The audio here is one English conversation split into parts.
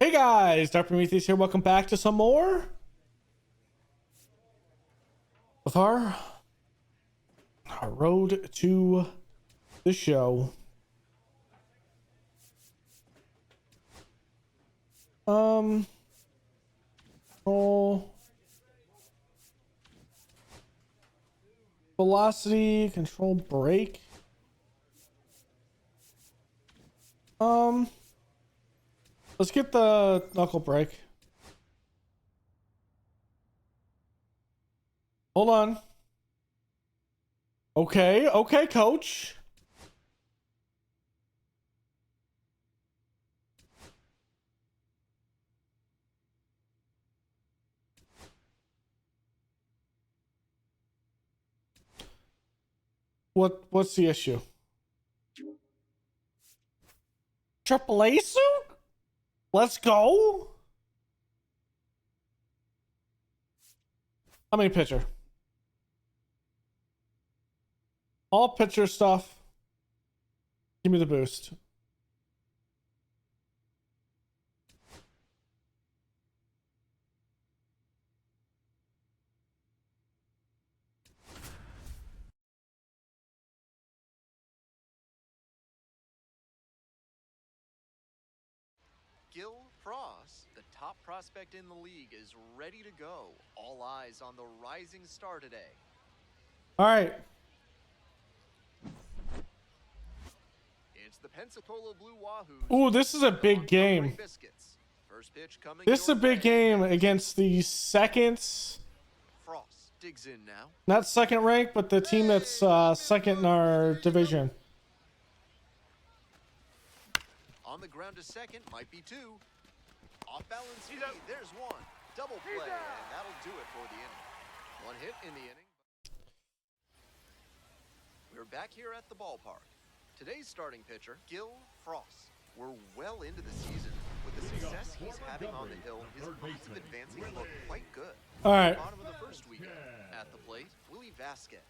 Hey guys, Dr. Prometheus here. Welcome back to some more of our road to the show. Control velocity, control brake. Let's get the knuckle brake. Hold on. Okay, coach. What's the issue? AAA suit? Let's go. How many pitcher? All pitcher stuff. Give me the boost. Gil Frost, the top prospect in the league, is ready to go. All eyes on the rising star today. All right. It's the Pensacola Blue Wahoos. Ooh, this is a big game. First pitch coming. This is a big game against the second. Frost digs in now. Not second rank, but the team that's second in our division. On the ground to second, might be two. Off balance speed, there's one. Double play, and that'll do it for the inning. One hit in the inning. We're back here at the ballpark. Today's starting pitcher, Gil Frost. We're well into the season. With the success he's having on the hill, his odds of advancing look quite good. All right. Bottom of the first weekend. At the plate, Willie Vasquez.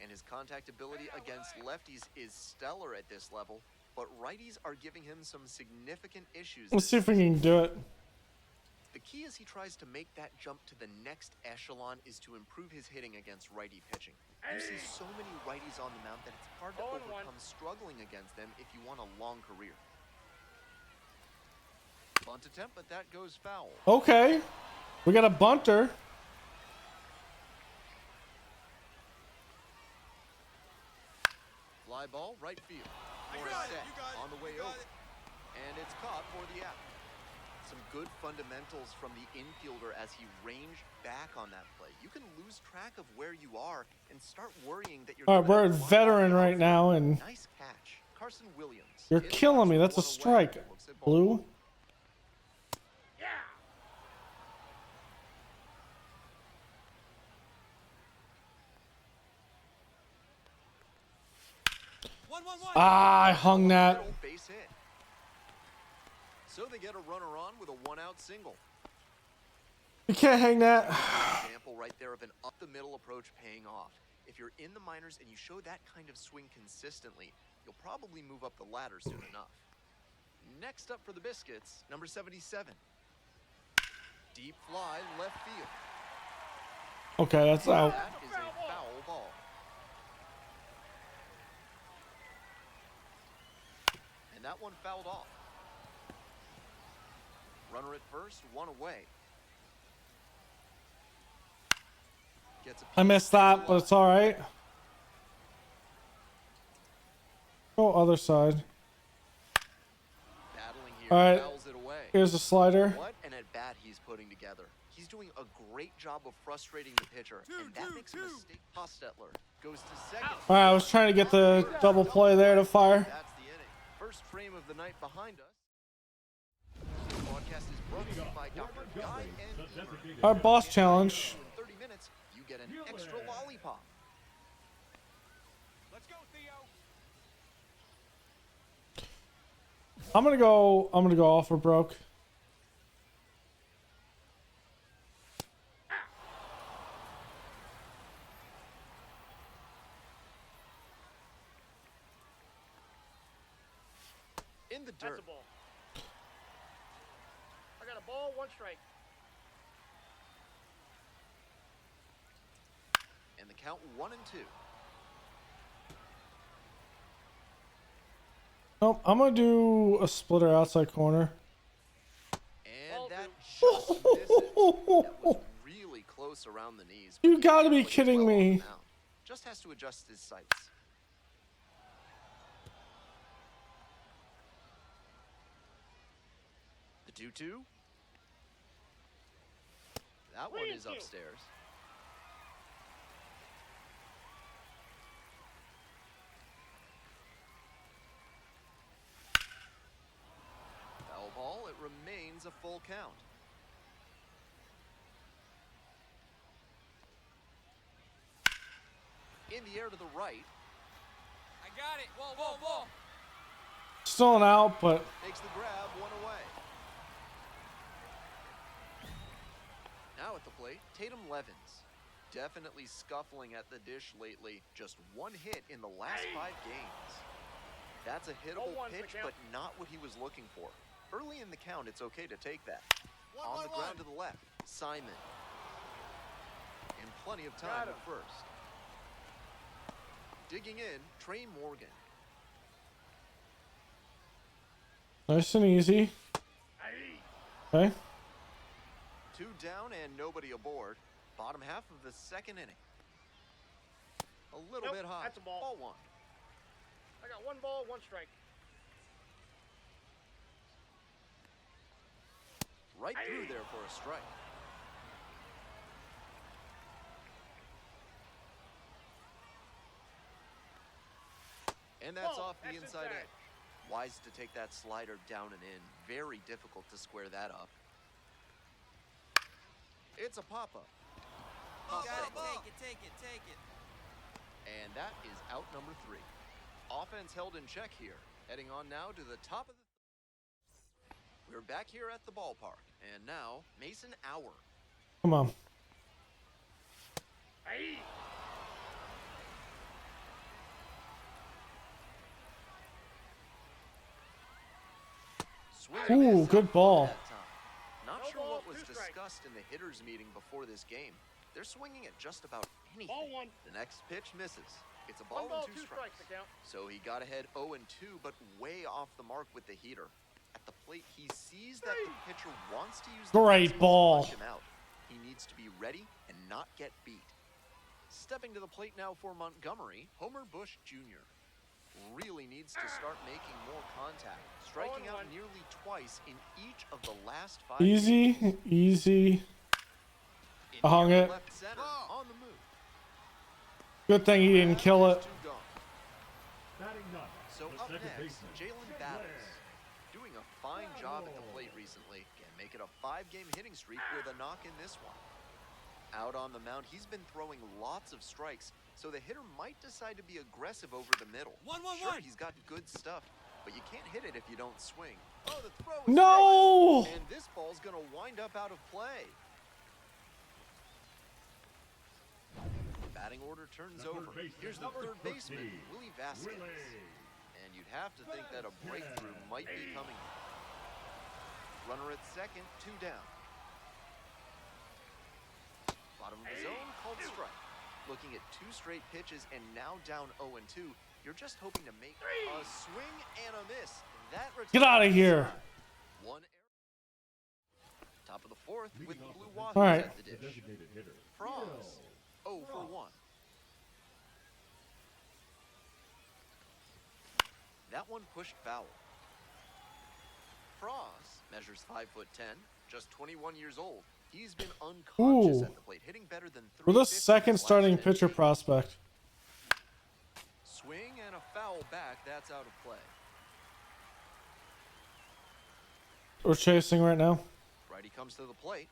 And his contact ability against lefties is stellar at this level, but righties are giving him some significant issues. Let's see if we can do it. The key as he tries to make that jump to the next echelon is to improve his hitting against righty pitching. You see so many righties on the mound that it's hard to overcome struggling against them if you want a long career. Bunt attempt, but that goes foul. Okay. We got a bunter. Fly ball, right field. For a set, on the way over. And it's caught for the out. Some good fundamentals from the infielder as he ranged back on that play. You can lose track of where you are and start worrying that you're. All right, we're a veteran right now, and nice catch, Carson Williams. You're killing me. That's a strike, Blue. Yeah. Ah, I hung that. Base hit. So they get a runner on with a one-out single. You can't hang that. Example right there of an up-the-middle approach paying off. If you're in the minors and you show that kind of swing consistently, you'll probably move up the ladder soon enough. Next up for the Biscuits, number 77. Deep fly, left field. Okay, that's out. That is a foul ball. And that one fouled off. Runner at first, one away. I missed that, but it's all right. Go other side. Battling here, all right. fouls it away. Here's a slider. What an at-bat he's putting together. He's doing a great job of frustrating the pitcher, and that makes a mistake. Hostetler goes to second. All right, I was trying to get the double play there to fire. That's the inning. First frame of the night behind us. This broadcast is brought to you by Dr. Guy and Emer. Our boss challenge. In 30 minutes, you get an extra lollipop. Let's go, Theo. I'm gonna go off or broke. In the dirt. ball, one strike. And the count 1-2. Nope, I'm gonna do a splitter outside corner. And that just misses. That was really close around the knees. You but gotta be handled it kidding well on the me. mound. Just has to adjust his sights. The 2-2. That one is upstairs. Foul ball. It remains a full count. In the air to the right. I got it. Whoa, whoa, whoa. Still an out, but Makes the grab, one away. Now at the plate, Tatum Levins. Definitely scuffling at the dish lately. Just one hit in the last 5 games. That's a hittable 0-1 pitch, the count. but not what he was looking for. Early in the count, it's okay to take that. 1-1-1. On the ground to the left, Simon. And plenty of time Got at him. first. Digging in, Trey Morgan. nice and easy. Okay. 2 down and nobody aboard. Bottom half of the second inning. A little Nope, bit high. that's a ball. 1. I got one ball, one strike. Right through there for a strike. And that's Ball. off the That's inside inside. edge. Wise to take that slider down and in. Very difficult to square that up. It's a pop-up. Got it. Take it, take it, take it. And that is out number 3. Offense held in check here. Heading on now to the top of the... We're back here at the ballpark. And now, Mason Hour. Come on. Aye. Swing Ooh, and a miss good out ball. that time. Not No sure ball, what was 2 strikes. discussed in the hitters meeting before this game. They're swinging at just about anything. Ball 1. The next pitch misses. It's a One ball ball, and 2 2 strikes. strikes to count. So he got ahead 0-2, but way off the mark with the heater. At the plate, he sees that the pitcher wants to use the Great fastball to ball. punch him out. He needs to be ready and not get beat. Stepping to the plate now for Montgomery, Homer Bush Jr. Really needs to start making more contact, striking out 0-1. nearly twice in each of the last 5 Easy, games. easy. In I hung the air it. left center, on the move. Good thing he didn't kill it. Two gone. So up next, Jalen Battles. Doing a fine job at the plate recently. Can make it a 5-game hitting streak with a knock in this one. Out on the mound, he's been throwing lots of strikes, so the hitter might decide to be aggressive over the middle. 1-1-1. Sure, he's got good stuff, but you can't hit it if you don't swing. Oh, the throw is No! great. And this ball's gonna wind up out of play. Batting order turns over. Here's the third baseman, Willie Vasquez. And you'd have to think that a breakthrough might be coming. Runner at second, 2 down. Bottom of the zone, called strike. Looking at 2 straight pitches and now down 0-2. You're just hoping to make a swing and a miss. That Get out of here. One error. Top of the 4th with Blue Wahoos All right. at the dish. Frost, 0 for 1. That one pushed foul. Frost measures 5'10", just 21 years old. He's been unconscious Ooh. at the plate, hitting better than 350. We're the second this last starting inning. pitcher prospect. Swing and a foul back. That's out of play. We're chasing right now. Righty comes to the plate.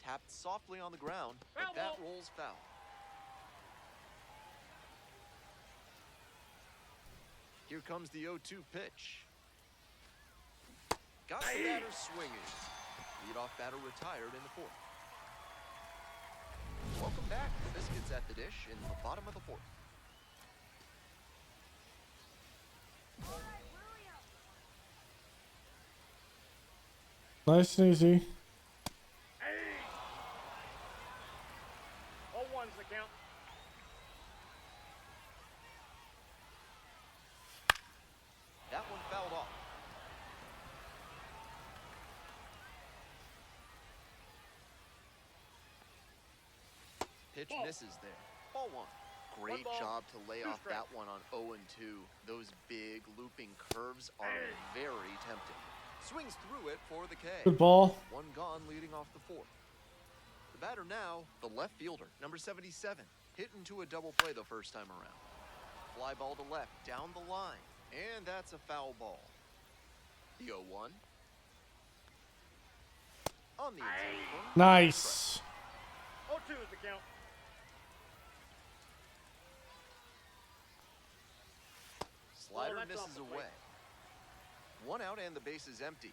Tapped softly on the ground, but Foul that ball. rolls foul. Here comes the 0-2 pitch. Got the batter swinging. Leadoff batter retired in the 4th. Welcome back. The Biscuits at the dish in the bottom of the 4th. Nice and easy. Hey! All ones the count. That one fouled off. Pitch Ball. misses there. Ball one. Great ball, job to lay two off that strikes. one on 0-2. Those big looping curves are very tempting. Swings through it for the K. Good ball. One gone leading off the fourth. The batter now, the left fielder, number 77. Hit into a double play the first time around. Fly ball to left, down the line. And that's a foul ball. The 0-1. On the inside corner. Nice. 0-2 is the count. Slider that's off misses the plate. away. One out and the base is empty.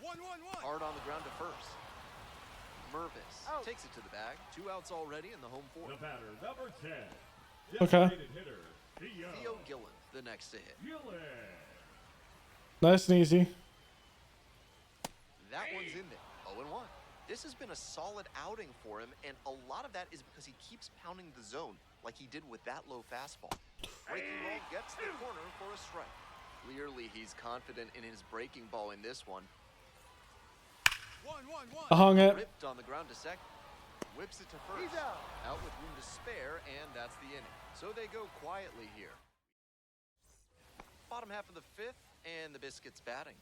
1-1-1. Hard on the ground to first. Mervis Out. takes it to the bag. 2 outs already in the home The fourth. batter, number 10. Okay. Designated hitter, Theo Gillen, the next to hit. Gillen. Nice and easy. That one's in there. 0-1. This has been a solid outing for him, and a lot of that is because he keeps pounding the zone like he did with that low fastball. Breaking ball gets the corner for a strike. Clearly, he's confident in his breaking ball in this one. 1-1-1. I hung it. Ripped on the ground to second. Whips it to first. He's out. Out with room to spare, and that's the inning. So they go quietly here. Bottom half of the fifth, and the Biscuits batting.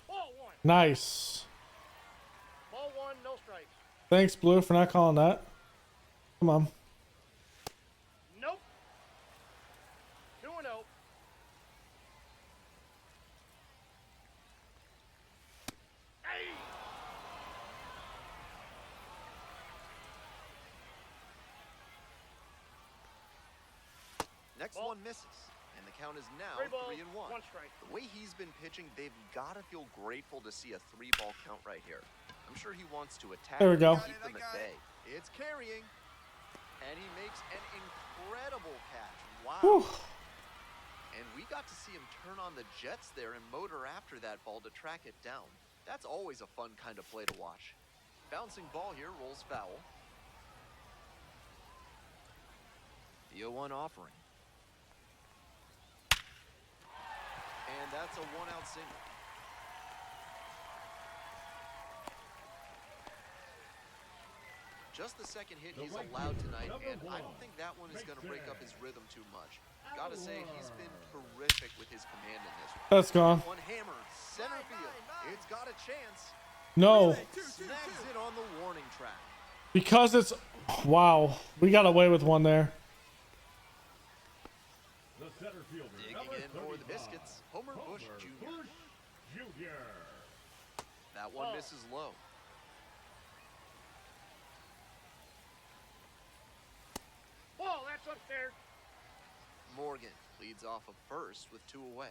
Ball one. Nice. Ball one, no strikes. Thanks, Blue, for not calling that. Come on. Nope. 2-0. Hey! Next Ball. one misses, and the count is now 3 balls, 3-1. 1 strike. The way he's been pitching, they've got to feel grateful to see a 3-ball count right here. I'm sure he wants to attack There we go. and keep them at bay. It's carrying, and he makes an incredible catch. Wow. Whew. And we got to see him turn on the jets there and motor after that ball to track it down. That's always a fun kind of play to watch. Bouncing ball here rolls foul. The 0-1 offering. And that's a 1-out single. Just the second hit he's allowed tonight, and I don't think that one is going to break up his rhythm too much. Gotta say, he's been terrific with his command in this one. That's gone. One hammer, center field. It's got a chance. No. Snags it on the warning track. Because it's... Wow. We got away with one there. The center fielder, Digging number in for the 35, Biscuits, Homer Bush Jr. Bush Jr. That one Ball. misses low. Ball, that's upstairs. Morgan leads off of first with 2 away.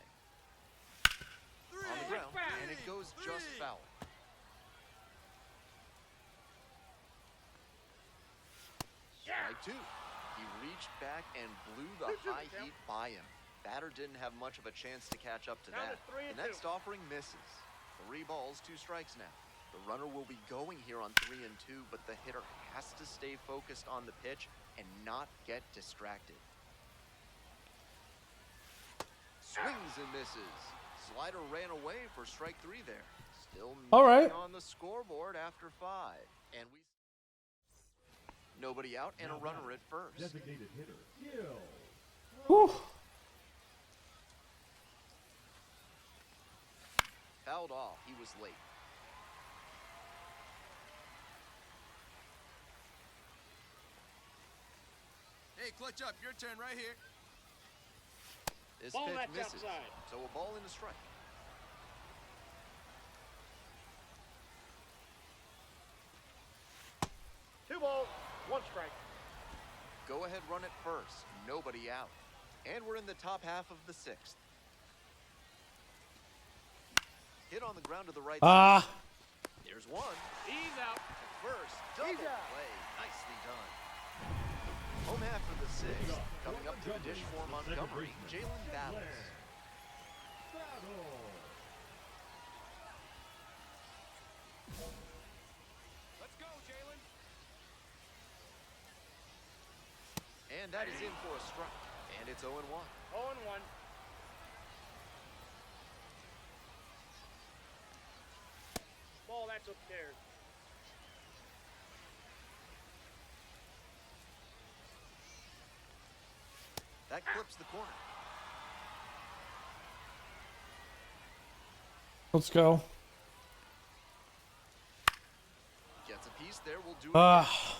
On the ground, and it goes just foul. Strike 2. He reached back and blew the high heat by him. Batter didn't have much of a chance to catch up to Down that. to 3 and The next 2. offering misses. 3 balls, 2 strikes now. The runner will be going here on 3 and 2, but the hitter has to stay focused on the pitch and not get distracted. Swings and misses. Slider ran away for strike 3 there. Still All right. nothing on the scoreboard after 5. And we nobody out and a runner at first. Designated hitter, Gil. Whew. Fouled off. He was late. Hey, clutch up. Your turn right here. This Ball, pitch that's misses. outside. So a ball and a strike. Two balls, 1 strike. Go ahead run at first. Nobody out. And we're in the top half of the 6th. Hit on the ground to the right side. Ah. There's one. He's out. At first, double He's out. play. Nicely done. Home half of the sixth. Coming up to the dish for Montgomery, Jalen battles. Battle. Let's go, Jalen. And that is in for a strike. And it's 0-1. 0-1. Ball, that's upstairs. That clips the corner. Let's go. Gets a piece there. We'll do it again. Ah.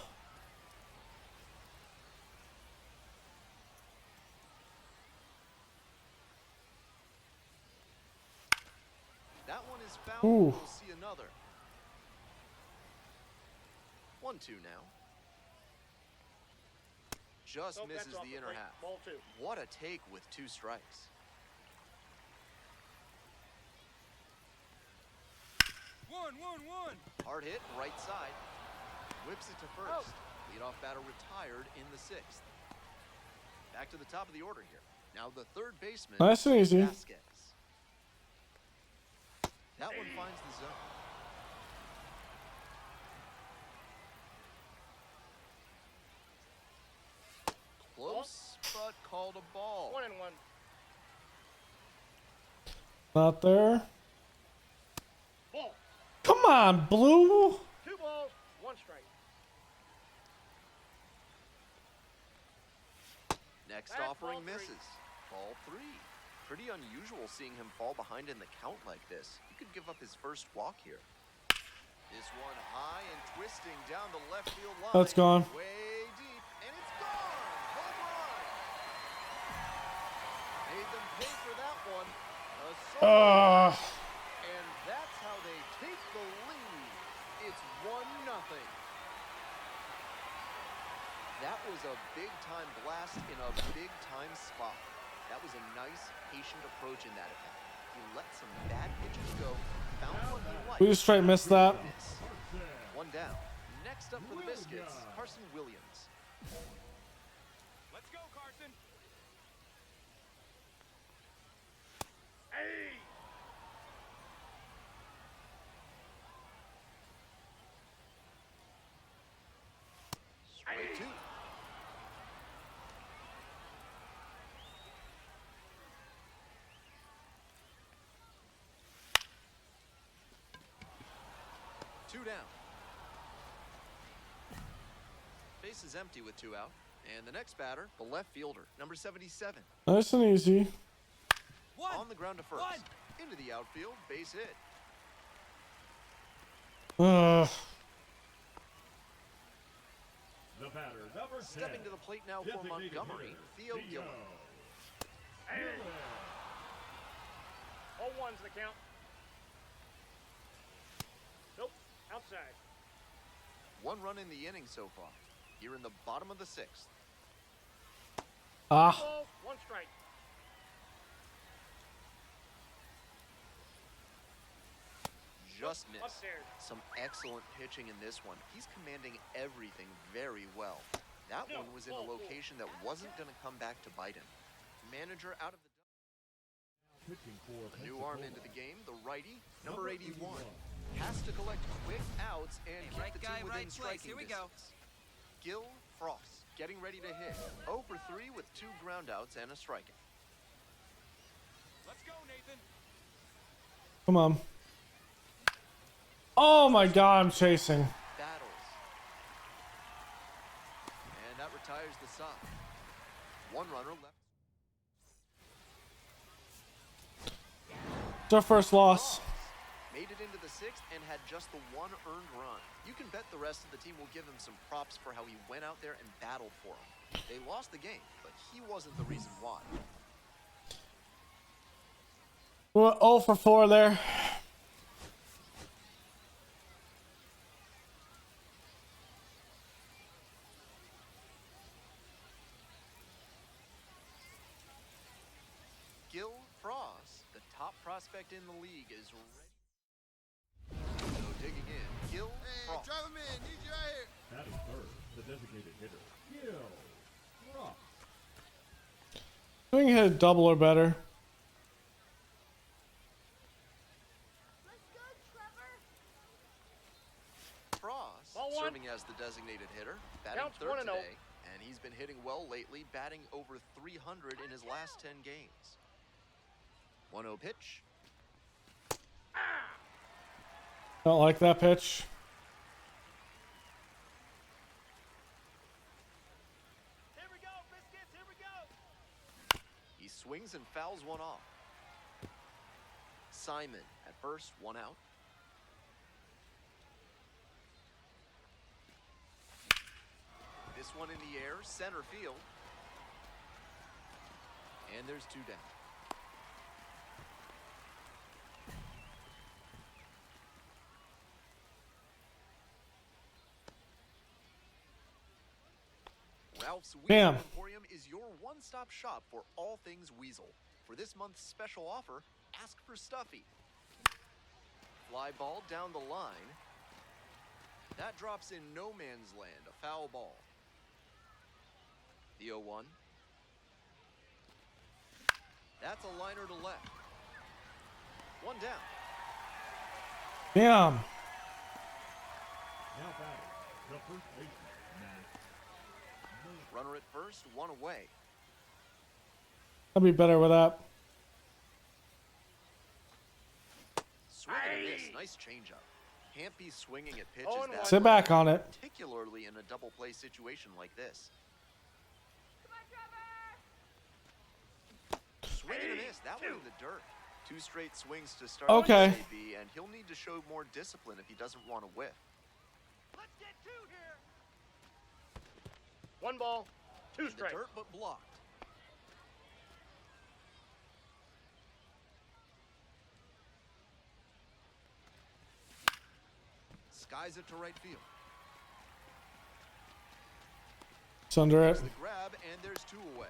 That one is fouled. Ooh. We'll see another. 1-2 now. Just Nope, that's misses off the the inner plate. half. Ball 2. What a take with 2 strikes. 1-1-1. Hard hit, right side. Whips it to first. Leadoff batter retired in the 6th. Back to the top of the order here. Now the third baseman. Nice and easy. Vasquez. That one finds the zone. Close, but called a ball. 1-1. Not there. Ball. Come on, Blue. 2 balls, 1 strike. Next That's offering ball 3. misses. Ball 3. Pretty unusual seeing him fall behind in the count like this. He could give up his first walk here. This one high and twisting down the left field line. That's gone. Way deep, and it's gone. Home run. Made them pay for that one. A solo. And that's how they take the lead. It's 1-0. That was a big-time blast in a big-time spot. That was a nice, patient approach in that attack. He let some bad pitches go, found one he liked. We just straight missed that. One down. Next up for the Biscuits, Carson Williams. Let's go, Carson. Hey! Straight 2. Two down. Base is empty with 2 out. And the next batter, the left fielder, number 77. Nice and easy. On the ground to first. Into the outfield, base hit. Ugh. The batter, number 10. Stepping to the plate now for Designated Montgomery, hitter, Theo Gillen. Hey! Gillen. 0-1's the count. Nope, outside. 1 run in the inning so far. Here in the bottom of the 6th. Ah. Ball, 1 strike. Just missed. Upstairs. Some excellent pitching in this one. He's commanding everything very well. That one was in a location that wasn't going to come back to bite him. Manager out of the... Pitching for A new arm Pensacola. into the game, the righty, number 81. Has to collect quick outs and keep right the guy, team within right place. striking Here we go. distance. Gil Frost getting ready to hit. 0 for 3 with 2 ground outs and a strikeout. Let's go, Nathan. Come on. Oh my God, I'm chasing. Battles. And that retires the side. 1 runner left. It's our first loss. Made it into the 6th and had just the 1 earned run. You can bet the rest of the team will give him some props for how he went out there and battled for him. They lost the game, but he wasn't the reason why. We're 0 for 4 there. Gil Frost, the top prospect in the league, is ready. So digging in, Gil Frost. Drive him in. Need you right here. Batting third, the designated hitter, Gil Frost. think hit a double or better. Frost, Ball one. serving as the designated hitter, batting Counts third 1-0. today, and he's been hitting well lately, batting over 300 in his last 10 games. 1-0 pitch. Don't like that pitch. Here we go, biscuits. Here we go. He swings and fouls one off. Simon at first, 1 out. This one in the air, center field. And there's 2 down. Ralph's Weasel Damn. Emporium is your one-stop shop for all things Weasel. For this month's special offer, ask for Stuffy. Fly ball down the line. That drops in no man's land, a foul ball. The 0-1. That's a liner to left. 1 down. Damn. Now batting, the first baseman, Matt. Runner at first, 1 away. I'll be better with that. Swing and a miss, nice changeup. Can't be swinging at pitches Oh, and that one. Sit back on it. particularly in a double play situation like this. Swing and a miss, that one in the dirt. 2 straight swings to start Okay. this AB, and he'll need to show more discipline if he doesn't want to whiff. Let's get 2 here. 1 ball, 2 In the strikes. dirt, but blocked. Skies it to right field. It's under it. The grab, and there's 2 away.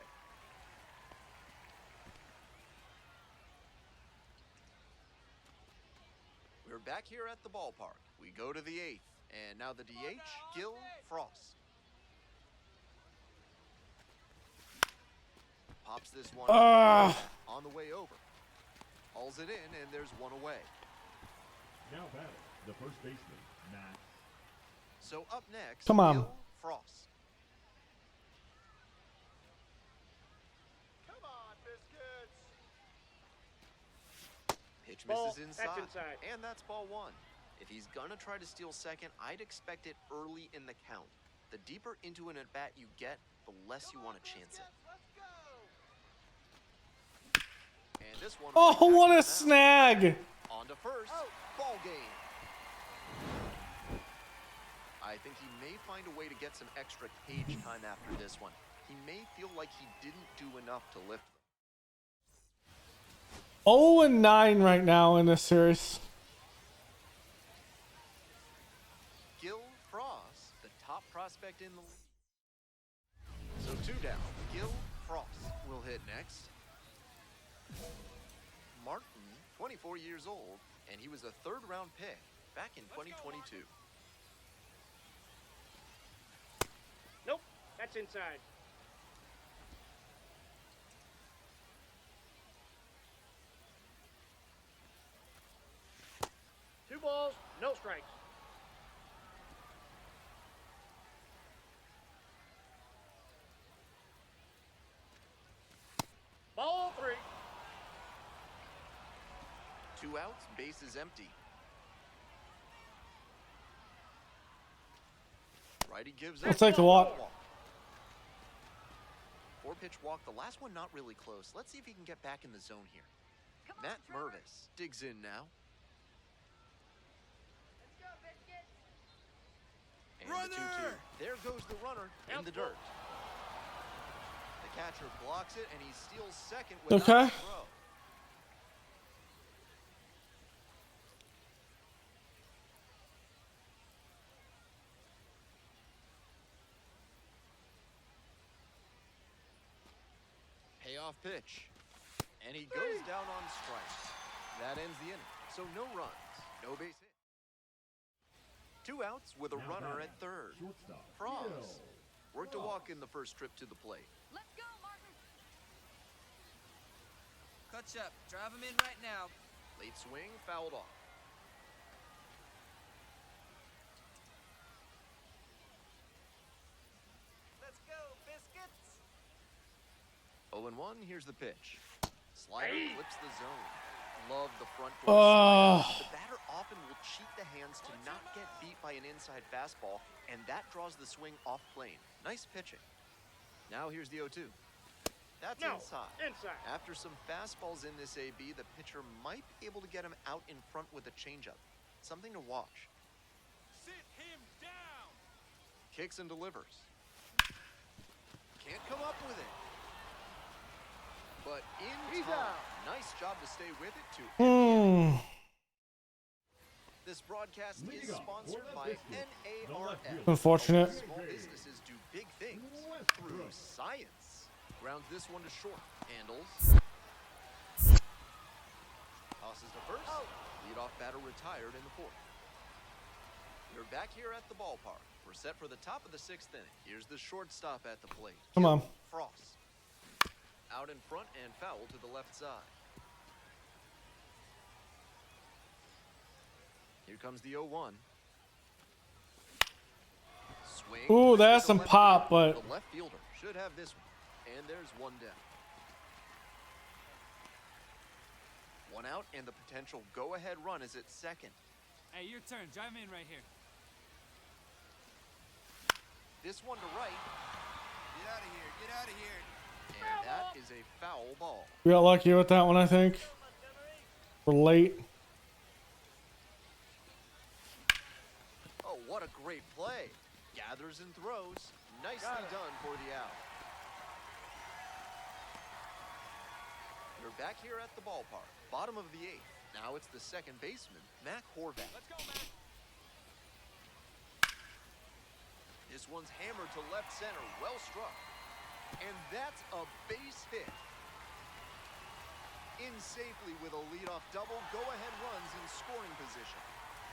We're back here at the ballpark. We go to the 8th, and now the DH, Gil Frost. Pops this one Ah. on the way over. Hauls it in, and there's 1 away. Now batting, the first baseman, Matt. So up next, Come on. Gil Frost. Come on, biscuits. Pitch Ball, misses that's inside, inside. and that's ball 1. If he's gonna try to steal second, I'd expect it early in the count. The deeper into an at-bat you get, the less you want to chance it. Let's go. And this one. Oh, right back what to a the mound. snag. On to first. Ball game. I think he may find a way to get some extra cage time after this one. He may feel like he didn't do enough to lift them. 0-9 right now in this series. Gil Frost, the top prospect in the league. So 2 down. Gil Frost will hit next. Martin, 24 years old, and he was a 3rd-round pick back in 2022. Nope, that's inside. Two balls, no strikes. Ball 3. 2 outs, base is empty. Righty gives up. Let's take the walk. 4-pitch walk, the last one not really close. Let's see if he can get back in the zone here. Matt Mervis digs in now. And the 2-2. There goes the runner in the dirt. The catcher blocks it, and he steals second without Okay. a throw. Payoff pitch. And he goes down on strike. That ends the inning. So no runs, no base hit. 2 outs with a Now runner batting, at third. shortstop, Frost Gil worked a walk in the first trip to the plate. Let's go, Martin. Touch up. Drive him in right now. Late swing, fouled off. Let's go, biscuits. 0-1, here's the pitch. Slider flips the zone. Love the front door slider. The batter often will cheat the hands to not get beat by an inside fastball, and that draws the swing off plane. Nice pitching. Now here's the 0-2. That's inside. After some fastballs in this AB, the pitcher might be able to get him out in front with a changeup. Something to watch. Sit him down. Kicks and delivers. Can't come up with it. But in time. Nice job to stay with it to end the inning. This broadcast is sponsored by NARF. Unfortunate. Small businesses do big things through science. Grounds this one to short. Handles. Tosses to first. Leadoff batter retired in the fourth. We're back here at the ballpark. We're set for the top of the sixth inning. Here's the shortstop at the plate. Come on. Frost. Out in front and foul to the left side. Here comes the 0-1. Swing. Ooh, that's to the some left pop, field. but The left fielder should have this one. And there's one down. One out, and the potential go-ahead run is at second. Hey, your turn. Drive him in right here. This one to right, Get out of here. Get out of here. and that is a foul ball. we got lucky with that one, I think. We're late. Oh, what a great play. Gathers and throws. Nicely done for the out. We're back here at the ballpark. Bottom of the eighth. Now it's the second baseman, Matt Horvath. Let's go, Matt. This one's hammered to left center. Well struck. And that's a base hit. In safely with a leadoff double. Go-ahead runs in scoring position.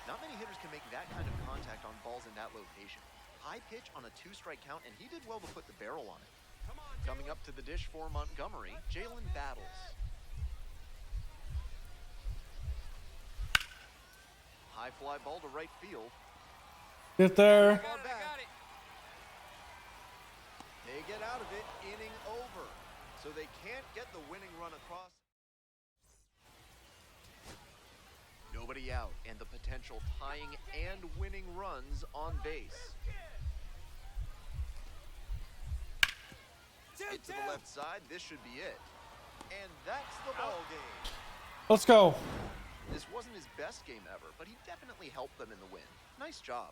Not many hitters can make that kind of contact on balls in that location. High pitch on a two-strike count, and he did well to put the barrel on it. Come on, Coming up to the dish for Montgomery, Jalen battles. High fly ball to right field. Get there. Ball back. They get out of it, inning over. So they can't get the winning run across. Nobody out, and the potential tying and winning runs on base. Hit to the left side, this should be it. And that's the ball game. Let's go. This wasn't his best game ever, but he definitely helped them in the win. Nice job.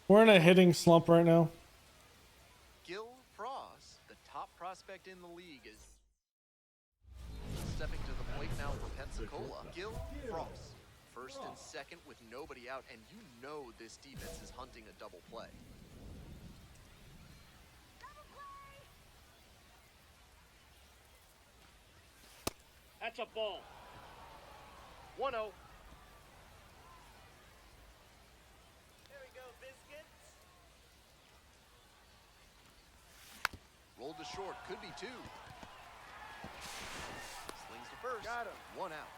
We're in a hitting slump right now. Gil Frost, the top prospect in the league, is stepping to the plate now for Pensacola. Gil Frost, first and second with nobody out, and you know this defense is hunting a double play. That's a ball. 1-0. There we go, biscuits. Rolled to short, could be two. Slings to first. Got him. One out.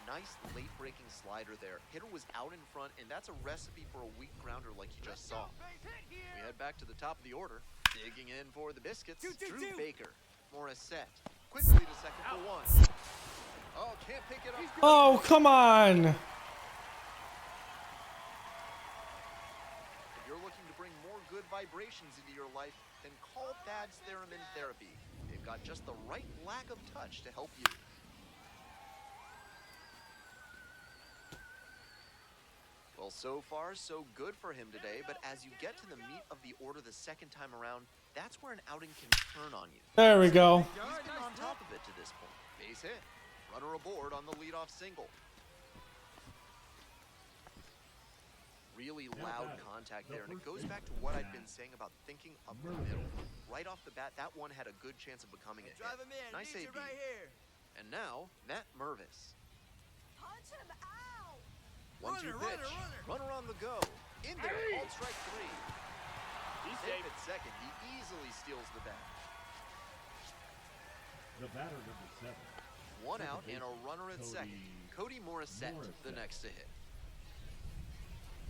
Nice late-breaking slider there. Hitter was out in front, and that's a recipe for a weak grounder like you just saw. We head back to the top of the order. Digging in for the biscuits, Drew Baker. Morissette. Quickly to second for one. Oh, can't pick it up. Oh, come on. If you're looking to bring more good vibrations into your life, then call Thad's Theremin Therapy. They've got just the right lack of touch to help you. Well, so far, so good for him today, but as you get to the meat of the order the second time around, that's where an outing can turn on you. There we go. He's been on top of it to this point. Base hit. Runner aboard on the leadoff single. Really loud contact there, and it goes back to what I've been saying about thinking up the middle. Right off the bat, that one had a good chance of becoming a hit. Drive him in. Nice Needs AB. it right here. And now, Matt Mervis. Punch him out. 1-2 pitch. Runner on the go. In there. Called strike 3. He's Safe safe. at second. He easily steals the bat. The batter number 7. One out and a runner at second. Cody Morissette, the next to hit.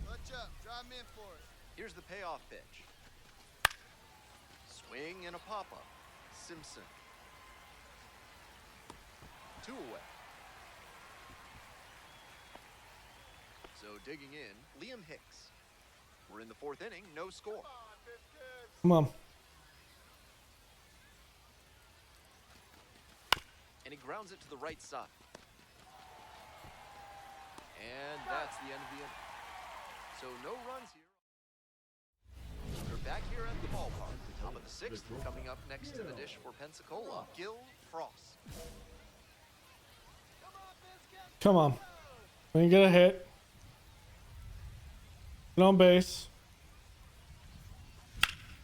Clutch up. Drive him in for it. Here's the payoff pitch. Swing and a pop-up. Simpson. 2 away. So digging in, Liam Hicks. We're in the 4th inning, no score. Come on. And he grounds it to the right side. And that's the end of the inning. So no runs here. They're back here at the ballpark. Top of the 6th, coming up next to the dish for Pensacola, Gil Frost. Come on. We can get a hit. Get on base.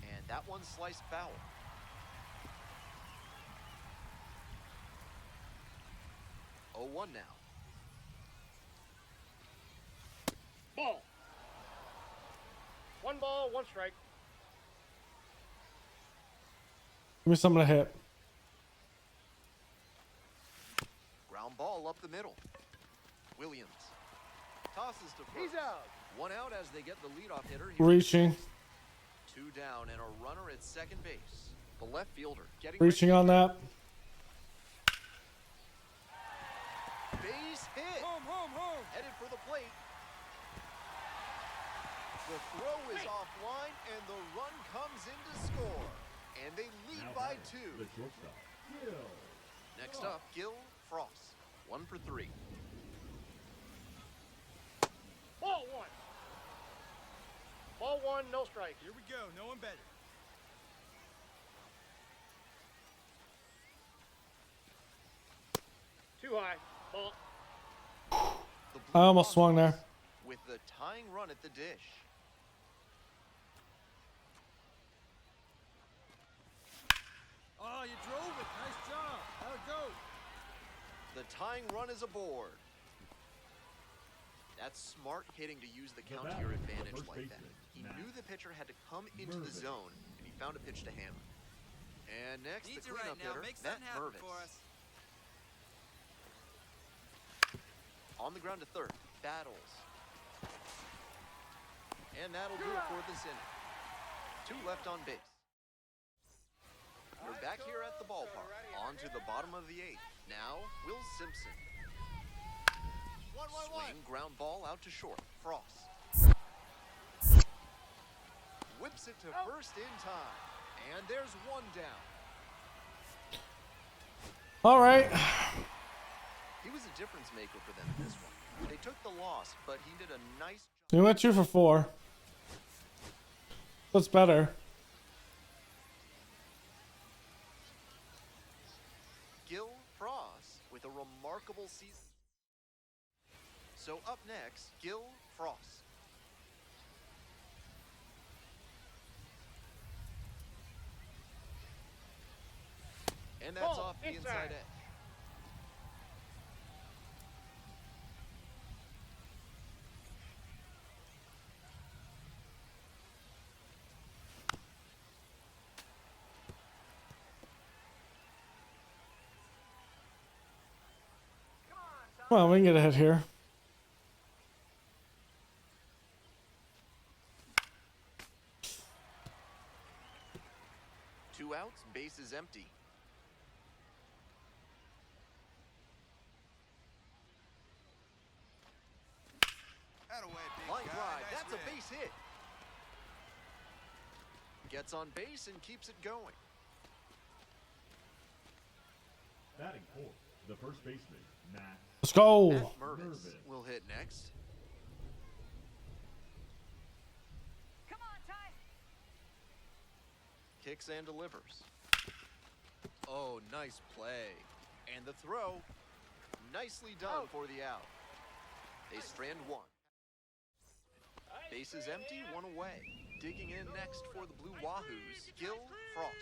And that one sliced foul. Oh, 1 now. Ball. 1 ball, 1 strike. Give me something to hit. Ground ball up the middle. Williams tosses to first. He's out. 1 out as they get the leadoff hitter. Reaching. 2 down and a runner at second base. The left fielder getting Reaching ready. on that. Base hit. Home. Headed for the plate. The throw is offline and the run comes in to score. And they lead Now by batting, 2. The shortstop. Gil. Next up, Gil Frost. 1 for 3. Ball 1. Ball 1, no strike. Here we go. No one better. Too high. Ball. The I Blue almost swung there. Jays with the tying run at the dish. Oh, you drove it. Nice job. How'd it go? The tying run is aboard. That's smart hitting to use the count to your advantage like that. He knew the pitcher had to come into the zone, and he found a pitch to Ham. And next, Needs the it right cleanup now. hitter, Make Matt something happen Mervis. for us. On the ground to third, battles. And that'll do it for this inning. 2 left on base. We're back here at the ballpark. On to the bottom of the 8th. Now, Will Simpson. Swing, ground ball out to short. Frost. Whips it to first in time. And there's 1 down. All right. He was a difference maker for them in this one. They took the loss, but he did a nice job. We went 2 for 4. What's better? Gil Frost with a remarkable season. So up next, Gil Frost. And that's Ball, off the inside inside. edge. Come on, we can get a hit here. Two outs, base is empty. That'away, big Line guy. drive, Nice that's a hit. base hit. Gets on base and keeps it going. Batting 4th, the first baseman, Matt. Let's go. Matt Mervis Mervis. will hit next. Come on, Ty. Kicks and delivers. Oh, nice play. And the throw. Nicely done for the out. They strand 1. Base is empty, 1 away. Digging in next for the Blue Wahoos, Gil Frost.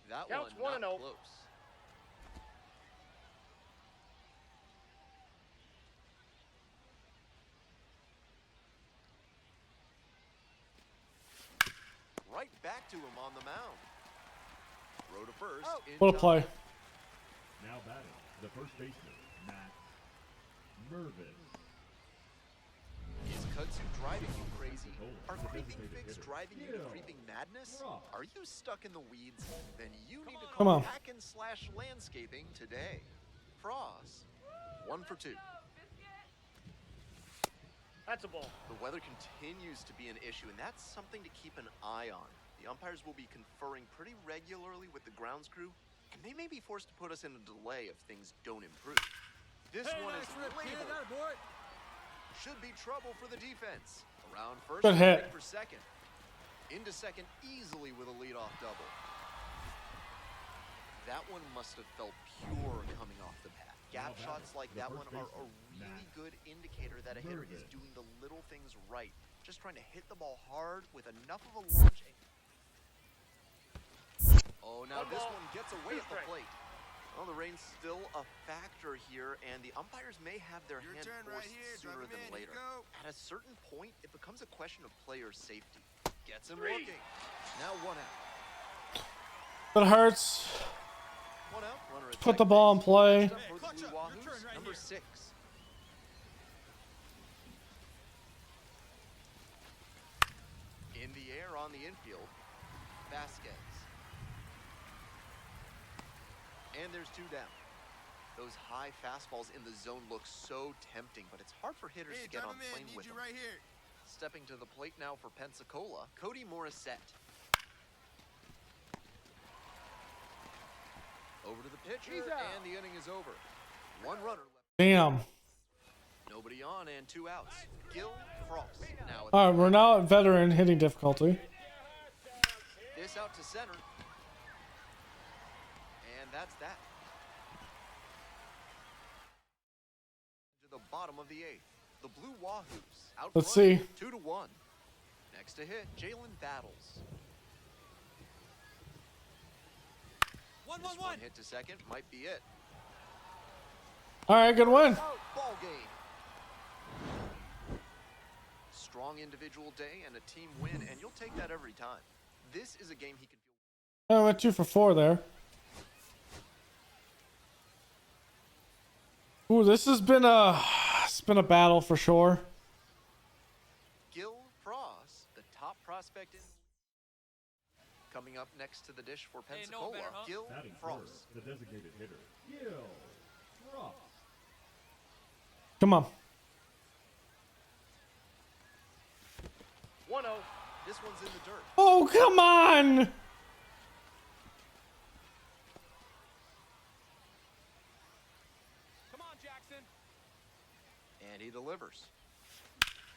That Counts one 1-0. not close. right back to him on the mound. Throw to first. In What a play. time. Now batting, the first baseman, Matt Mervis. Is kudzu driving you crazy? Are creeping figs driving you to creeping madness? Are you stuck in the weeds? Then you need to Come call on. Hack and Slash Landscaping today. Frost, 1 for 2. That's a ball. The weather continues to be an issue, and that's something to keep an eye on. The umpires will be conferring pretty regularly with the grounds crew, and they may be forced to put us in a delay if things don't improve. This Hey, one nice is rip, kid. labeled. Atta boy. Should be trouble for the defense. Around first, Good hit. break for second. Into second easily with a leadoff double. That one must have felt pure coming off the bat. Gap shots like that one are a really good indicator that a hitter is doing the little things right. Just trying to hit the ball hard with enough of a launch. Oh, now this one gets away at the plate. Well, the rain's still a factor here, and the umpires may have their hand forced sooner than later. At a certain point, it becomes a question of player safety. Gets him looking. Now 1 out. That hurts. 1 out. Runner at Put the second ball in base. play. Next up for the Clutch Blue up. Your Wahoos, turn right number here. 6. In the air on the infield, Vasquez. And there's 2 down. Those high fastballs in the zone look so tempting, but it's hard for hitters to get on plane with them. Right here. Stepping to the plate now for Pensacola, Cody Morissette. Over to the pitcher, He's out. and the inning is over. 1 runner left. Damn. Nobody on and 2 outs. Gil Frost now at All right, we're now at veteran hitting difficulty. this out to center. And that's that. To the bottom of the 8th. The Blue Wahoos out Let's front, see. 2-1. Next to hit, Jalen Battles. 1-1-1. Hit to second might be it. All right, good win. Ball game. Strong individual day and a team win, and you'll take that every time. This is a game he can feel. I went 2 for 4 there. Ooh, this has been a battle for sure. Gil Frost, the top prospect in. Coming up next to the dish for Hey, no Pensacola, better, huh? Gil Batting Frost. first, the designated hitter, Gil Frost. Come on. 1-0. This one's in the dirt. Oh, come on. Come on, Jackson. And he delivers.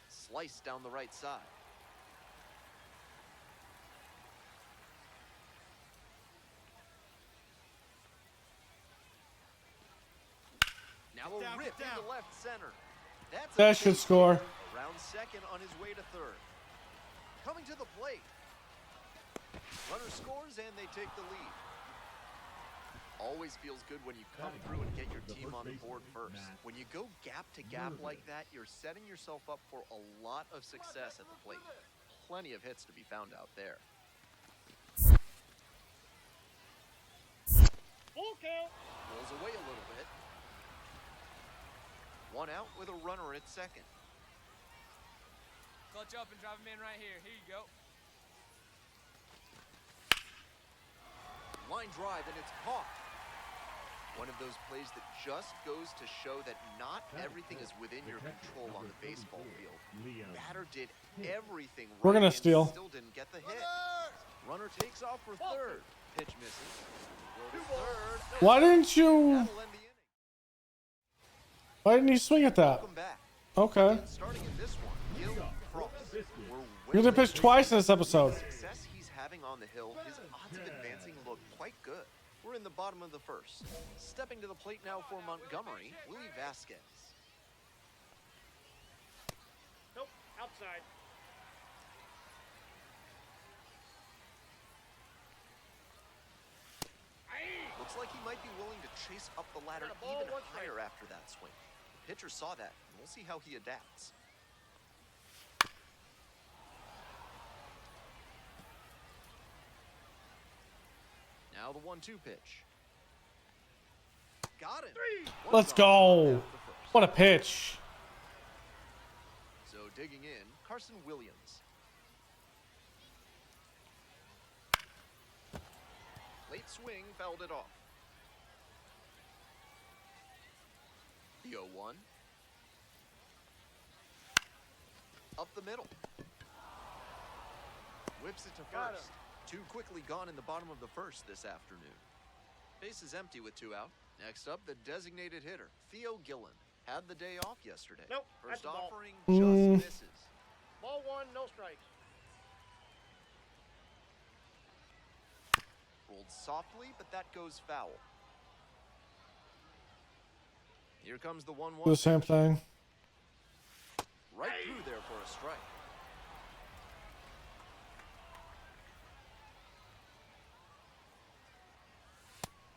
Sliced down the right side. Now a Down, rip get down. into left center. That's a That should big score. hit. Around second on his way to third. Coming to the plate. Runner scores and they take the lead. Always feels good when you come through and get your team on the board first. When you go gap to gap like that, you're setting yourself up for a lot of success at the plate. Plenty of hits to be found out there. Full count. Rolls away a little bit. 1 out with a runner at second. Clutch up and drive him in right here. Here you go. Line drive and it's caught. One of those plays that just goes to show that not everything is within your control on the baseball field. Batter did everything right. We're gonna and steal. Still didn't get the hit. Runner takes off for third. Pitch misses. Throw to third. Why didn't you? That'll end the inning. Why didn't you swing at that? Welcome back. Okay. And starting in this one, Gil Frost. You're gonna pitch twice in this episode. The success he's having on the hill, his odds of advancing look quite good. We're in the bottom of the first. Stepping to the plate now for Montgomery, Willie Vasquez. Nope. Outside. Looks like he might be willing to chase up the ladder Got a ball, even one higher strike. after that swing. The pitcher saw that, and we'll see how he adapts. Now the 1-2 pitch. Got him. Let's go. What a pitch. So digging in, Carson Williams. Late swing, fouled it off. The 0-1. Up the middle. Whips it to Got first. Too quickly gone in the bottom of the first this afternoon. Base is empty with 2 out. Next up, the designated hitter, Theo Gillen. Had the day off yesterday. Nope, that's First the ball. offering just misses. Ball 1, no strikes. Rolled softly, but that goes foul. Here comes the 1-1. Do the same thing. Right through there for a strike.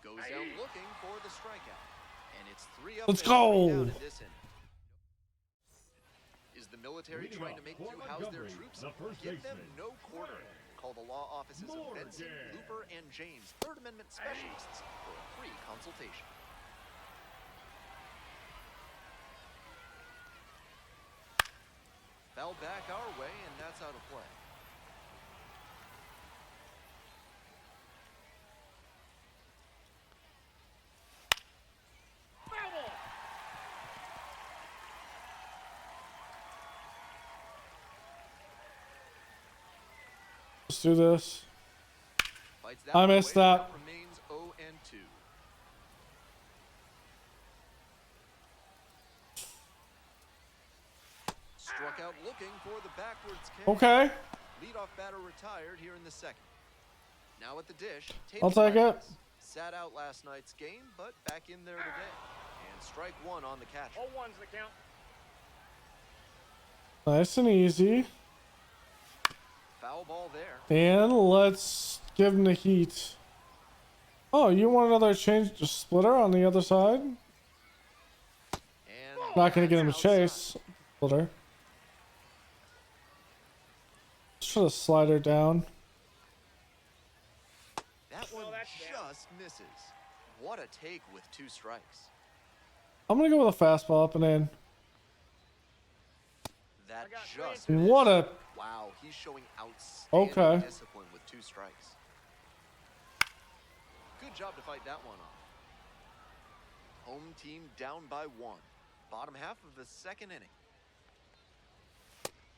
Goes down looking for the strikeout. And it's 3 up. Let's and 3 go. down in this inning. Is the military Leading trying off to make for do house their Montgomery, troops? the first Give them baseman. no quarter. Call the law offices of Benson, Morgan. Looper, and James, Third Amendment specialists, for a free consultation. Foul back our way, and that's out of play. Foul ball. Let's do this. Fights that I one missed away, that. Remains 0-2. Struck out looking for the backwards kick. Okay. Leadoff batter retired here in the second. Now at the dish. I'll take it. Sat out last night's game, but back in there today. And strike 1 on the catcher. 0-1's the count. Nice and easy. Foul ball there. And let's give him the heat. Oh, you want another change to splitter on the other side? And Not gonna get him a that's outside. chase. Splitter. Let's try to slide her down. That one Well, that's just misses. What a take with 2 strikes. I'm gonna go with a fastball up and in. That I got just three. What a Wow, he's showing outstanding Okay. discipline with 2 strikes. Good job to fight that one off. Home team down by 1. Bottom half of the second inning.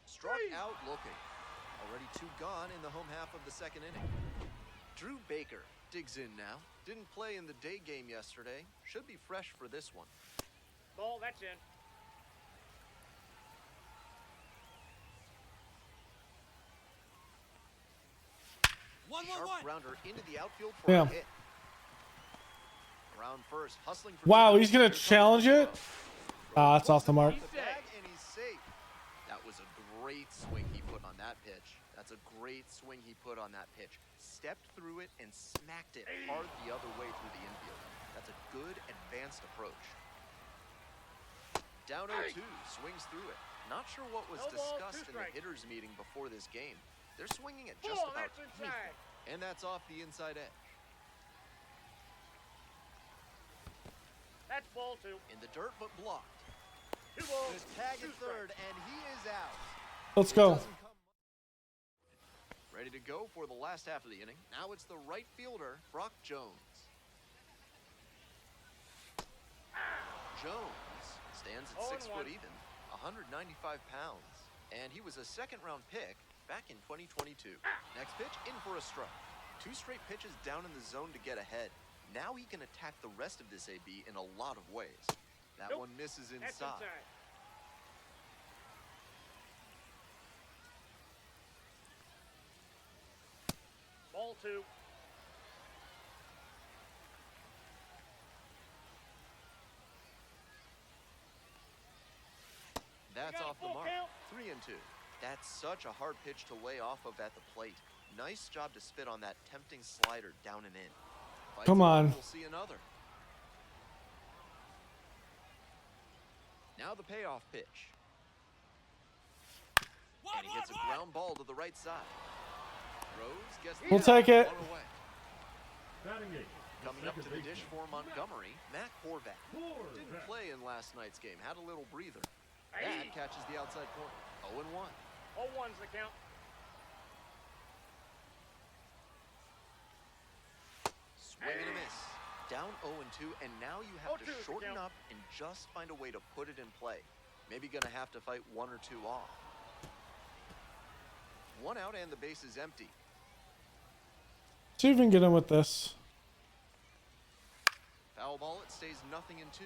Struck out looking. Already 2 gone in the home half of the second inning. Drew Baker digs in now. Didn't play in the day game yesterday. Should be fresh for this one. Ball, that's in. Sharp grounder into the outfield for Yeah. a hit. Around first, hustling for Wow, second. he's gonna Here comes challenge the it? throw. Ah, it's off the mark. Puts it back and he's safe. That was a great swing he put on that pitch. That's a great swing he put on that pitch. Stepped through it and smacked it hard the other way through the infield. That's a good advanced approach. Down 0-2, swings through it. Not sure what was No ball, 2 discussed in the strikes. hitters meeting before this game. They're swinging at just Ball, about that's anything. inside. And that's off the inside edge. That's ball 2. In the dirt, but blocked. 2 balls. The tag 2 at third, strikes. and he is out. Let's It go. doesn't come- Ready to go for the last half of the inning. Now it's the right fielder, Brock Jones. Jones stands at 6 foot 0-1. even, 195 pounds, and he was a second-round pick back in 2022. Next pitch, in for a strike. 2 straight pitches down in the zone to get ahead. Now he can attack the rest of this AB in a lot of ways. That Nope. one misses That's inside. inside. Ball 2. That's got a off the full mark. count. 3-2. That's such a hard pitch to lay off of at the plate. Nice job to spit on that tempting slider down and in. Fights Come it on. off, we'll see another. Now the payoff pitch. And he hits a ground ball to the right side. Throws, gets the We'll out, take it. 1 away. Batting eighth. Coming up to the Second dish baseman. for Montgomery, Matt Horvath. Didn't Horvath. play in last night's game, had a little breather. That catches the outside corner. 0-1. 0-1's the count. Swing and a miss. Down 0-2, and now you have to 0-2 is the shorten count. up and just find a way to put it in play. Maybe gonna have to fight one or two off. One out and the base is empty. See if we can get in with this. Foul ball, it stays 0-2.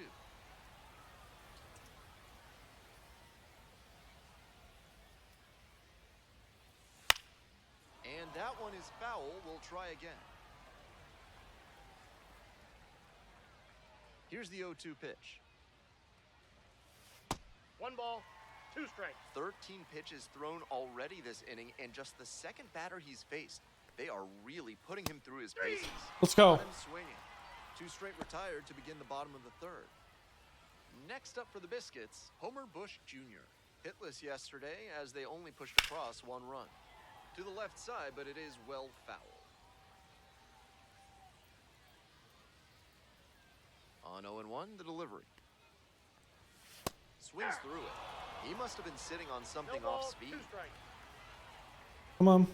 And that one is foul. We'll try again. Here's the 0-2 pitch. 1 ball, 2 strikes. 13 pitches thrown already this inning, and just the second batter he's faced. They are really putting him through his paces. Let's go. Got him swinging. 2 straight retired to begin the bottom of the third. Next up for the Biscuits, Homer Bush Jr. Hitless yesterday as they only pushed across 1 run. To the left side, but it is well foul. On 0-1, the delivery. Swings through it. He must have been sitting on No something ball, off speed. 2 strikes. Come on.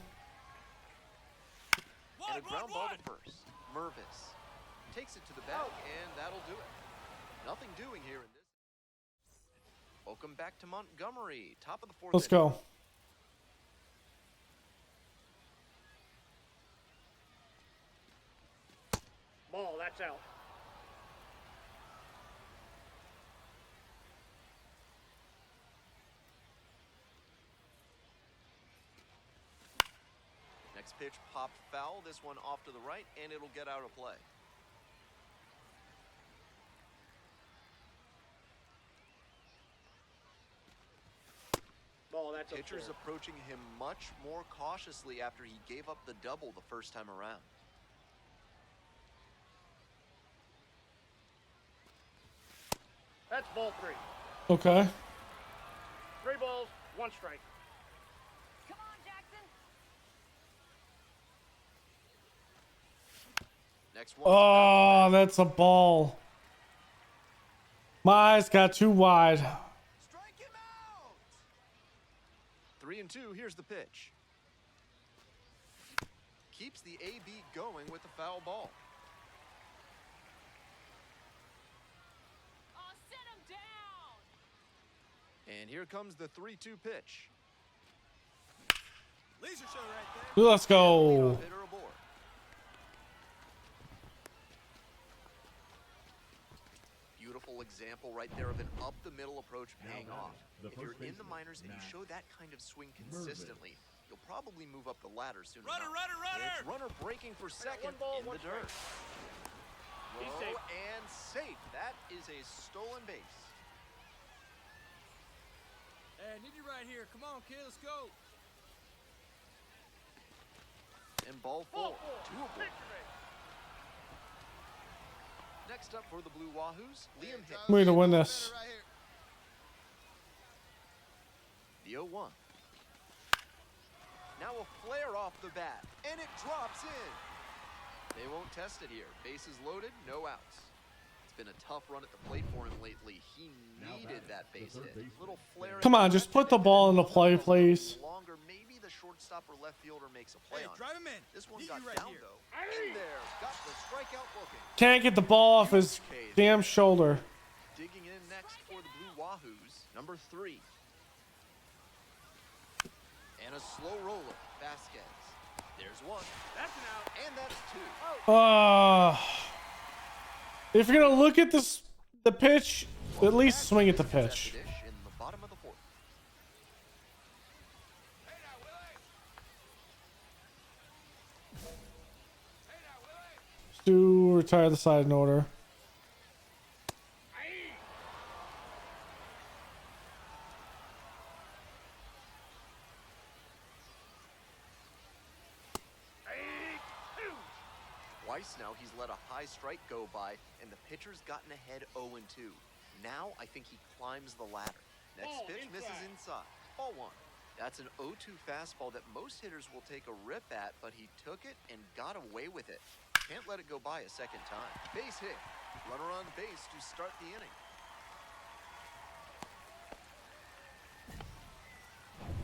And a ground ball to first. Mervis takes it to the bag, and that'll do it. Nothing doing here in this. Welcome back to Montgomery. Top of the 4th Let's inning. go. Ball, that's out. Next pitch popped foul. This one off to the right, and it'll get out of play. Ball, that's Pitcher's upstairs. approaching him much more cautiously after he gave up the double the first time around. That's ball 3. Okay. 3 balls, 1 strike. Come on, Jackson. Next one. Oh, that's a ball. My eyes got too wide. Strike him out. 3-2. Here's the pitch. Keeps the AB going with the foul ball. Oh, set him down. And here comes the 3-2 pitch. Laser show right there. Let's go. Leadoff hitter aboard. Beautiful example right there of an up-the-middle approach paying Now off. the If you're first in the baseman, minors and you Matt show that kind of swing consistently, you'll probably move up the ladder soon Runner, enough. runner, runner! It's runner breaking for second 1 ball, in 1 the dirt. He's Low safe. and safe. That is a stolen base. Hey, I need you right here. Come on, kid, let's go. And ball 4. Ball 4. 2 aboard. Picture base. Next up for the Blue Wahoos, Liam Hicks. I'm going to win this. The 0-1. Now a flare off the bat, and it drops in. They won't test it here. Bases loaded, no outs. It's been a tough run at the plate for him lately. He Now needed batting, that the base third hit. baseman. Little flare. Come on, just put the ball into play, please. Longer, maybe the shortstop or left fielder makes a play Hey, on it. drive him in. This one Need got you right down here. though. In there, got the strikeout looking. Can't get the ball off his damn shoulder. Digging in next for the Blue Wahoos, number 3. And a slow roller, Vasquez. There's 1, That's an out. and that's 2. If you're gonna look at this, the pitch, at least swing at the pitch. Dish in the bottom of the 4th. Hey now, Willie! Hey now, Willie! Stu, retire the side in order. Twice now he's let a high strike go by, and the pitcher's gotten ahead 0-2. Now I think he climbs the ladder. Next Ball pitch misses inside. Ball 1. That's an 0-2 fastball that most hitters will take a rip at, but he took it and got away with it. Can't let it go by a second time. Base hit. Runner on base to start the inning.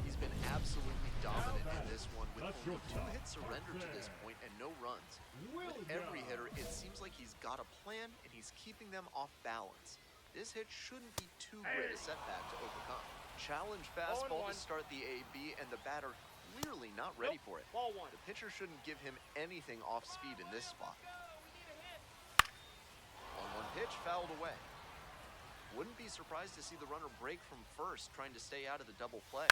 He's been absolutely dominant in this one with only 2 hits surrendered to this point and no runs. With every hitter, it seems like he's got a plan and he's keeping them off balance. This hit shouldn't be too great a setback to overcome. Challenge fastball to start the AB, and the batter clearly not ready for it. Ball 1. The pitcher shouldn't give him anything off speed in this spot. 1-1 pitch fouled away. Wouldn't be surprised to see the runner break from first, trying to stay out of the double play.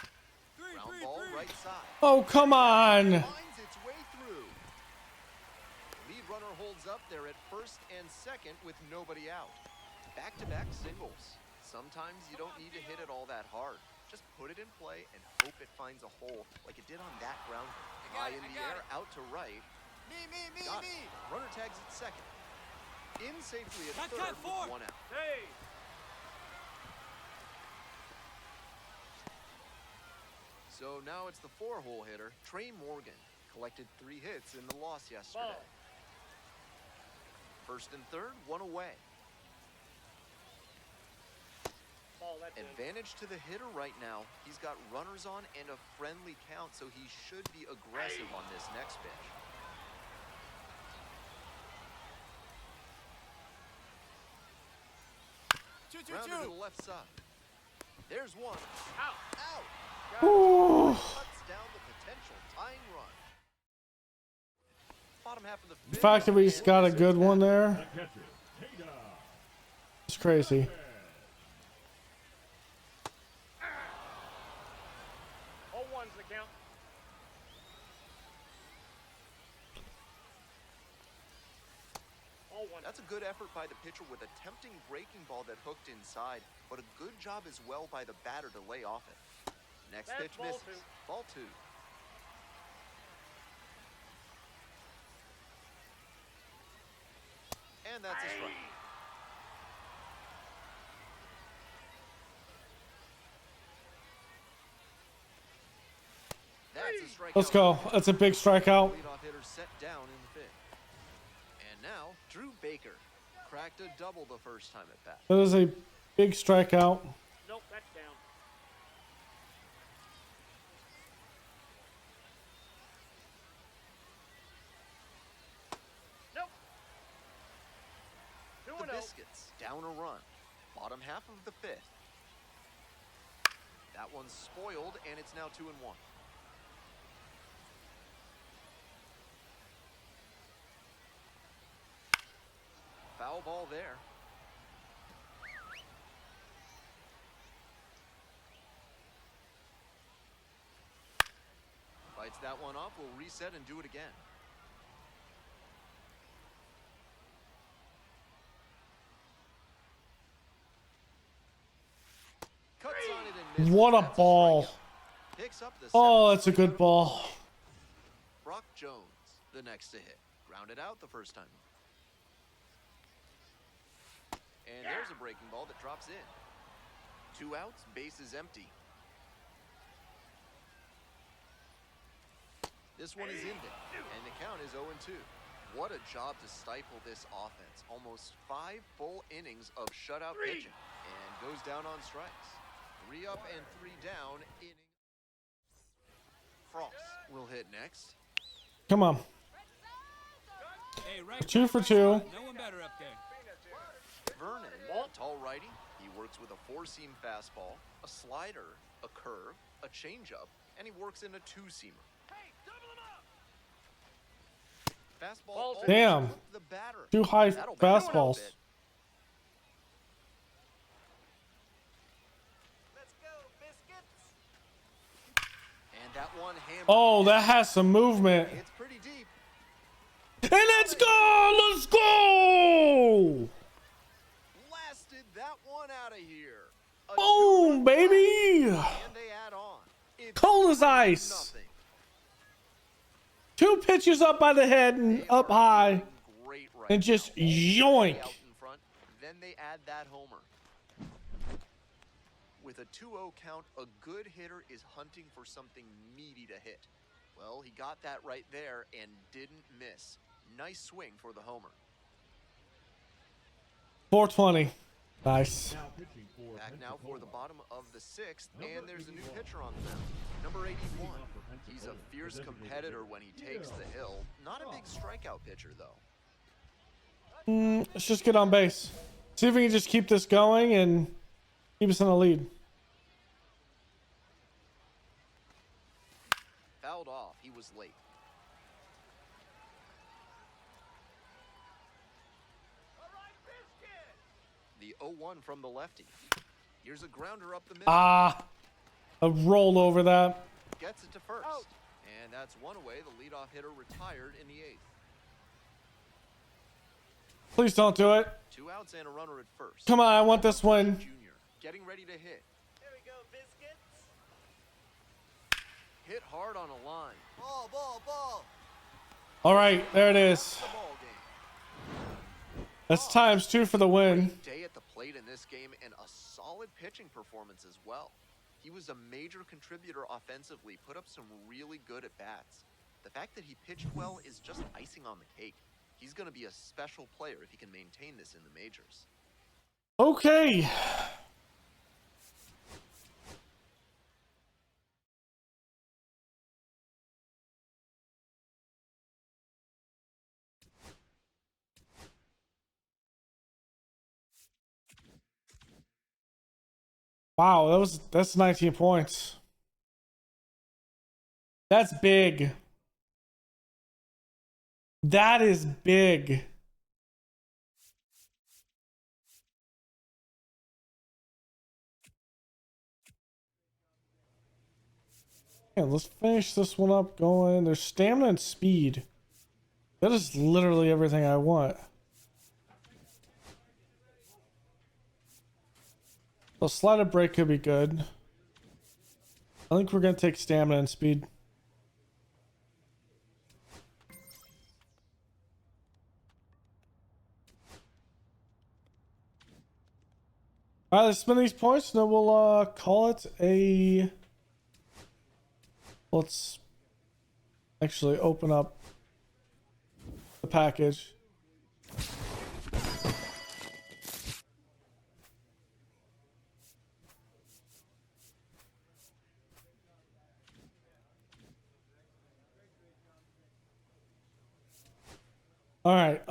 Ground ball right side. Oh, come on. Finds its way through. Lead runner holds up there at first and second with nobody out. Back-to-back singles. Sometimes you don't need to hit it all that hard. Just put it in play and hope it finds a hole like it did on that ground. High in the air, out to right. Got it. Runner tags at second. In safely at third with 1 out. Hey! So now it's the 4-hole hitter, Trey Morgan. Collected 3 hits in the loss yesterday. Ball. First and third, 1 away. Ball, that's in. Advantage to the hitter right now. He's got runners on and a friendly count, so he should be aggressive on this next pitch. Grounded to the left side. There's one. Out. Ooh. Cuts down the potential tying run. Bottom half of the The fact that we got a good one there, The catcher, Tatum. it's crazy. 0-1's the count. That's a good effort by the pitcher with a tempting breaking ball that hooked inside, but a good job as well by the batter to lay off it. Next That's pitch ball misses. 2. Ball 2. And that's a strike. That's a strikeout. Let's go. That's a big strikeout. Leadoff hitter set down in the 5th. And now, Drew Baker cracked a double the first time at bat. That is a big strikeout. Nope, that's down. Nope. The 2-0. Biscuits down a run. Bottom half of the 5th. That one's spoiled, and it's now 2-1. Foul ball there. Bites that one off. We'll reset and do it again. Cuts on it and misses. What a That's ball. strikeout. Picks up the Oh, 7th that's a good strikeout. ball. Brock Jones, the next to hit. Grounded out the first time. And there's a breaking ball that drops in. 2 outs, base is empty. This one is in there, and the count is 0-2. What a job to stifle this offense. Almost 5 full innings of shutout pitching. And goes down on strikes. 3 up and 3 down. Inning. Frost will hit next. Come on. Hey, right 2 for 2. no one better up there. Vernon, a tall righty. He works with a 4-seam fastball, a slider, a curve, a changeup, and he works in a 2-seamer. Hey, double him up. Fastball. Ball two. Damn. overtook the batter. 2 high That'll back up a fastballs. bit. Let's go, biscuits. And that one hammered. Oh, that has some movement. It's pretty deep. And let's go! Let's go! Blasted that one out of here. A Boom, 2-run baby! play, and they add on. It's Cold as ice. 2-0. 2 pitches up by the head and They up are high. doing great right And just now. yoink. Out in front, then they add that homer. With a 2-0 count, a good hitter is hunting for something meaty to hit. Well, he got that right there and didn't miss. Nice swing for the homer. 420. Nice. Now pitching for Back now for the Pensacola. bottom of the sixth, Number and there's a new 81. pitcher on the mound. Number 81. He's a Pensacola, fierce the designated competitor hitter. when he takes the hill. Not a big strikeout pitcher, though. Let's just get on base. See if we can just keep this going and keep us in the lead. Fouled off. He was late. All right, biscuit. The 0-1 from the lefty. Here's a grounder up the middle. Ah, a roll over that. Gets it to first. Out. And that's one away. The leadoff hitter retired in the eighth. Please don't do it. 2 outs and a runner at first. Come on, I want this one. Junior getting ready to hit. Here we go, biscuits. Hit hard on a line. Ball, ball, ball. All right, there it is. The ball game. That's ×2 for the win. Great day at the plate in this game and a solid pitching performance as well. He was a major contributor offensively, put up some really good at bats. The fact that he pitched well is just icing on the cake. He's going to be a special player if he can maintain this in the majors. Okay. Wow, that's 19 points. That's big. That is big. Yeah, let's finish this one up going. There's stamina and speed. That is literally everything I want. The slided break could be good. I think we're going to take stamina and speed. All right, let's spend these points, and then we'll call it a. Let's actually open up the package. All right.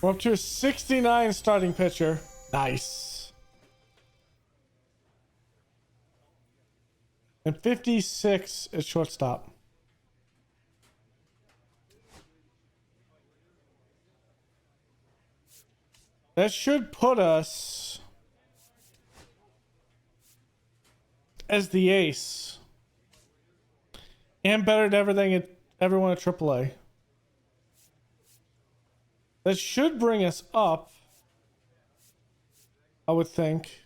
We're up to a 69 starting pitcher. Nice. And 56 at shortstop. That should put us as the ace. And better than everyone at AAA. That should bring us up, I would think.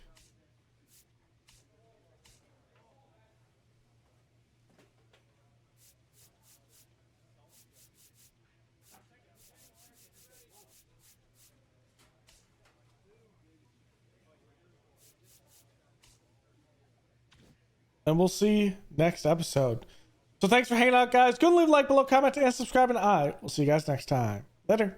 And we'll see next episode. So thanks for hanging out, guys. Go and leave a like below, comment, and subscribe, and I will see you guys next time. Later.